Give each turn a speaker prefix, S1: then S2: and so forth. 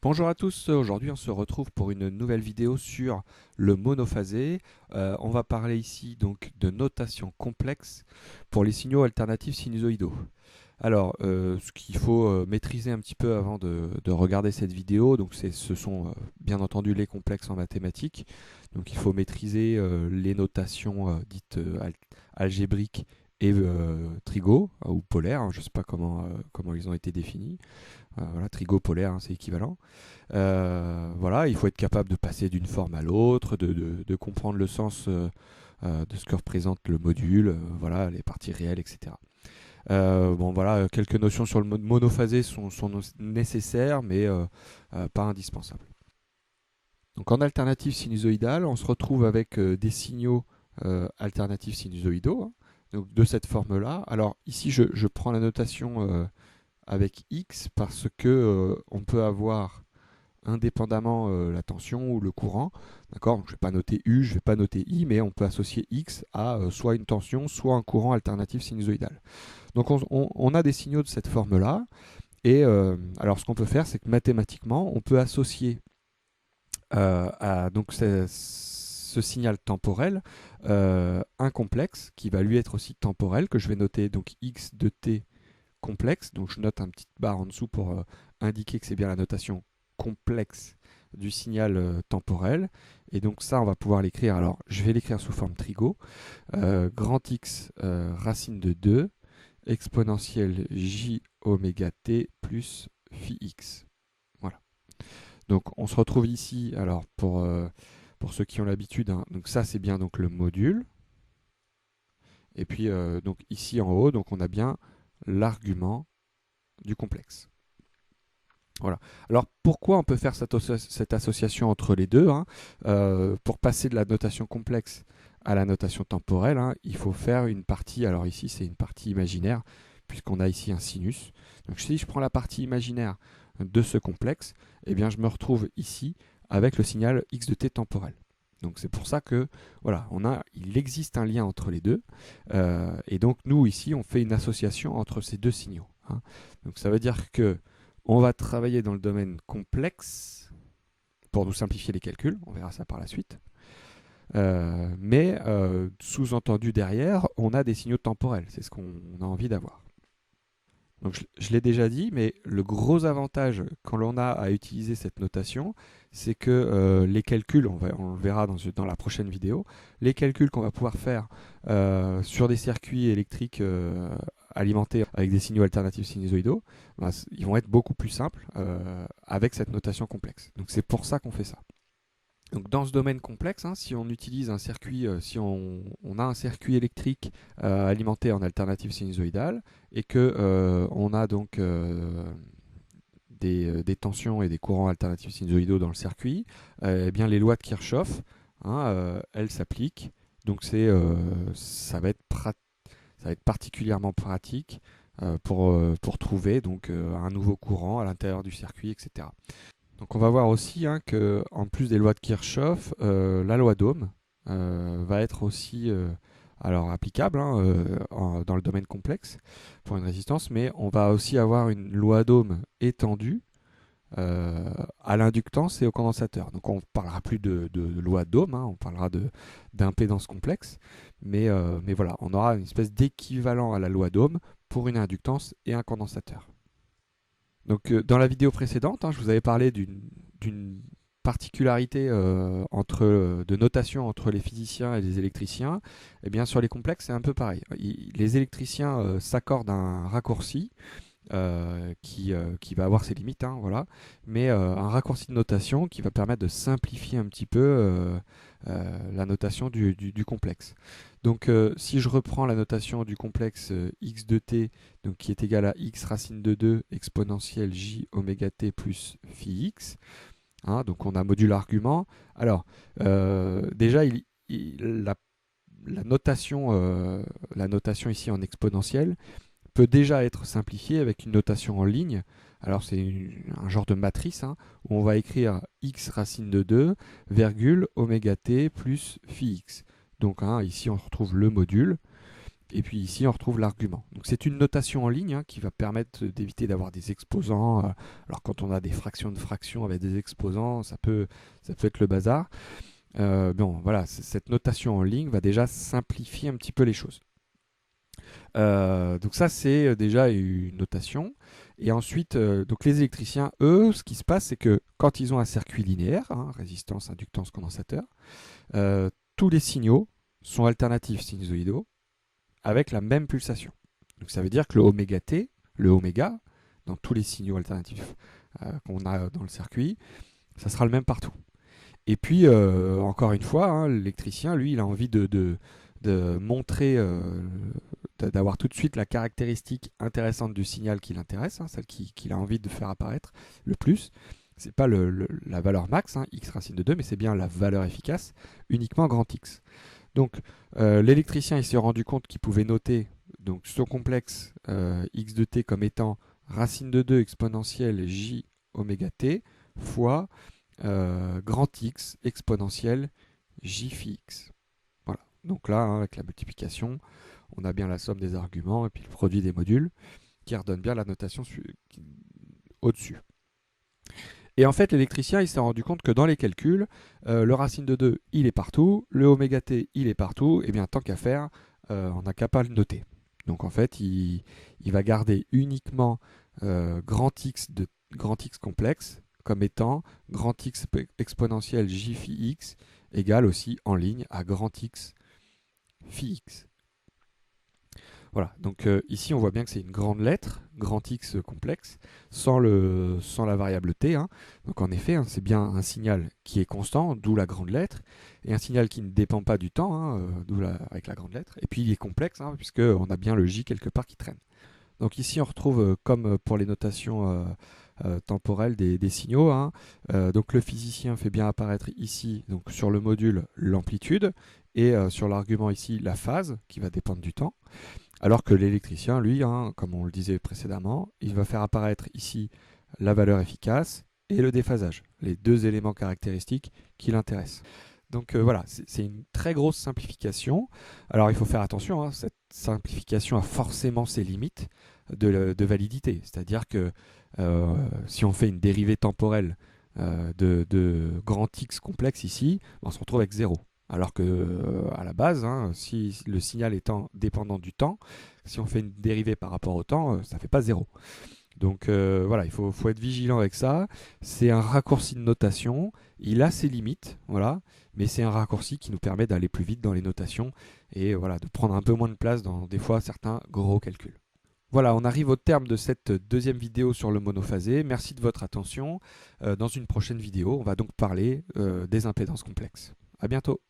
S1: Bonjour à tous, aujourd'hui on se retrouve pour une nouvelle vidéo sur le monophasé. On va parler ici donc de notation complexe pour les signaux alternatifs sinusoïdaux. Alors, ce qu'il faut maîtriser un petit peu avant de regarder cette vidéo, donc ce sont bien entendu les complexes en mathématiques. Donc il faut maîtriser les notations dites algébriques et trigo ou polaires, hein, je ne sais pas comment ils ont été définis. Voilà, trigo, polaire, hein, c'est équivalent. Voilà, il faut être capable de passer d'une forme à l'autre, de comprendre le sens de ce que représente le module, voilà, les parties réelles, etc. Bon, voilà, quelques notions sur le monophasé sont nécessaires, mais pas indispensables. Donc en alternative sinusoïdale, on se retrouve avec des signaux alternatifs sinusoïdaux, hein, donc de cette forme-là. Alors ici, je prends la notation avec X parce que on peut avoir indépendamment la tension ou le courant. D'accord. Donc, je ne vais pas noter U, je ne vais pas noter I, mais on peut associer X à soit une tension, soit un courant alternatif sinusoïdal. Donc on a des signaux de cette forme-là. Et alors ce qu'on peut faire, c'est que mathématiquement, on peut associer à donc ce signal temporel un complexe qui va lui être aussi temporel, que je vais noter donc X de t complexe. Donc je note un petit barre en dessous pour indiquer que c'est bien la notation complexe du signal temporel. Et donc ça, on va pouvoir l'écrire. Alors, je vais l'écrire sous forme trigo. Grand X racine de 2 exponentielle j oméga t plus phi x. Voilà. Donc on se retrouve ici, alors pour ceux qui ont l'habitude, hein, donc ça c'est bien donc le module. Et puis donc ici en haut, donc on a bien l'argument du complexe. Voilà. Alors pourquoi on peut faire cette association entre les deux, hein, pour passer de la notation complexe à la notation temporelle, hein, il faut faire une partie, alors ici c'est une partie imaginaire, puisqu'on a ici un sinus. Donc si je prends la partie imaginaire de ce complexe, eh bien je me retrouve ici avec le signal x de t temporel. Donc c'est pour ça que voilà, il existe un lien entre les deux, et donc nous ici on fait une association entre ces deux signaux, hein. Donc ça veut dire que on va travailler dans le domaine complexe pour nous simplifier les calculs, on verra ça par la suite. Mais sous-entendu derrière, on a des signaux temporels, c'est ce qu'on a envie d'avoir. Donc je l'ai déjà dit, mais le gros avantage quand l'on a à utiliser cette notation, c'est que les calculs, on le verra dans la prochaine vidéo, les calculs qu'on va pouvoir faire sur des circuits électriques alimentés avec des signaux alternatifs sinusoïdaux, ben, ils vont être beaucoup plus simples avec cette notation complexe. Donc c'est pour ça qu'on fait ça. Donc dans ce domaine complexe, hein, si on utilise un circuit, si on a un circuit électrique alimenté en alternative sinusoïdale et que on a donc des tensions et des courants alternatifs sinusoïdaux dans le circuit, eh bien les lois de Kirchhoff, hein, elles s'appliquent. Donc ça va être particulièrement pratique pour trouver donc un nouveau courant à l'intérieur du circuit, etc. Donc on va voir aussi, hein, que en plus des lois de Kirchhoff, la loi d'Ohm va être aussi alors applicable, hein, dans le domaine complexe pour une résistance, mais on va aussi avoir une loi d'Ohm étendue à l'inductance et au condensateur. Donc on ne parlera plus de loi d'Ohm, hein, on parlera d'impédance complexe, mais voilà, on aura une espèce d'équivalent à la loi d'Ohm pour une inductance et un condensateur. Donc, dans la vidéo précédente, hein, je vous avais parlé d'une particularité de notation entre les physiciens et les électriciens. Eh bien, sur les complexes, c'est un peu pareil. Les électriciens s'accordent un raccourci qui va avoir ses limites, hein, voilà, mais un raccourci de notation qui va permettre de simplifier un petit peu la notation du complexe. Donc si je reprends la notation du complexe x de t, donc, qui est égal à x racine de 2 exponentielle j oméga t plus phi x, hein, donc on a module argument. Alors déjà, la notation ici en exponentielle peut déjà être simplifié avec une notation en ligne. Alors c'est un genre de matrice, hein, où on va écrire x racine de 2, virgule, oméga t plus phi x. Donc hein, ici on retrouve le module. Et puis ici, on retrouve l'argument. Donc c'est une notation en ligne qui va permettre d'éviter d'avoir des exposants. Alors quand on a des fractions de fractions avec des exposants, ça peut être le bazar. Bon, voilà, cette notation en ligne va déjà simplifier un petit peu les choses. Donc ça, c'est déjà une notation. Et ensuite, donc les électriciens, eux, ce qui se passe, c'est que quand ils ont un circuit linéaire, résistance, inductance, condensateur, tous les signaux sont alternatifs sinusoïdaux avec la même pulsation. Donc ça veut dire que le oméga t, le oméga, dans tous les signaux alternatifs qu'on a dans le circuit, ça sera le même partout. Et puis, encore une fois, l'électricien, lui, il a envie de montrer, d'avoir tout de suite la caractéristique intéressante du signal qui l'intéresse, celle qu'il a envie de faire apparaître le plus. C'est pas la valeur max, x racine de 2, mais c'est bien la valeur efficace, uniquement grand X. Donc, l'électricien il s'est rendu compte qu'il pouvait noter donc, son complexe x de t comme étant racine de 2 exponentielle j oméga t fois grand X exponentielle j phi x. Voilà. Donc là, avec la multiplication, on a bien la somme des arguments et puis le produit des modules qui redonne bien la notation au-dessus. Et en fait, l'électricien, il s'est rendu compte que dans les calculs, le racine de 2, il est partout, le oméga t, il est partout, et bien tant qu'à faire, on n'a qu'à pas le noter. Donc en fait, il va garder uniquement grand X complexe comme étant grand X exponentielle j phi x égale aussi en ligne à grand X phi x. Voilà, donc ici on voit bien que c'est une grande lettre, grand X complexe, sans la variable t. Donc en effet, c'est bien un signal qui est constant, d'où la grande lettre, et un signal qui ne dépend pas du temps, avec la grande lettre. Et puis il est complexe, puisqu'on a bien le j quelque part qui traîne. Donc ici on retrouve, comme pour les notations temporelles des signaux, donc le physicien fait bien apparaître ici, donc sur le module, l'amplitude, et sur l'argument ici, la phase, qui va dépendre du temps. Alors que l'électricien, lui, comme on le disait précédemment, il va faire apparaître ici la valeur efficace et le déphasage, les deux éléments caractéristiques qui l'intéressent. Donc voilà, c'est une très grosse simplification. Alors il faut faire attention, cette simplification a forcément ses limites de validité. C'est-à-dire que si on fait une dérivée temporelle de grand X complexe ici, on se retrouve avec 0. Alors que à la base, si le signal étant dépendant du temps, si on fait une dérivée par rapport au temps, ça ne fait pas 0. Donc voilà, il faut être vigilant avec ça. C'est un raccourci de notation, il a ses limites, voilà, mais c'est un raccourci qui nous permet d'aller plus vite dans les notations et voilà, de prendre un peu moins de place dans des fois certains gros calculs. Voilà, on arrive au terme de cette deuxième vidéo sur le monophasé. Merci de votre attention. Dans une prochaine vidéo, on va donc parler des impédances complexes. À bientôt.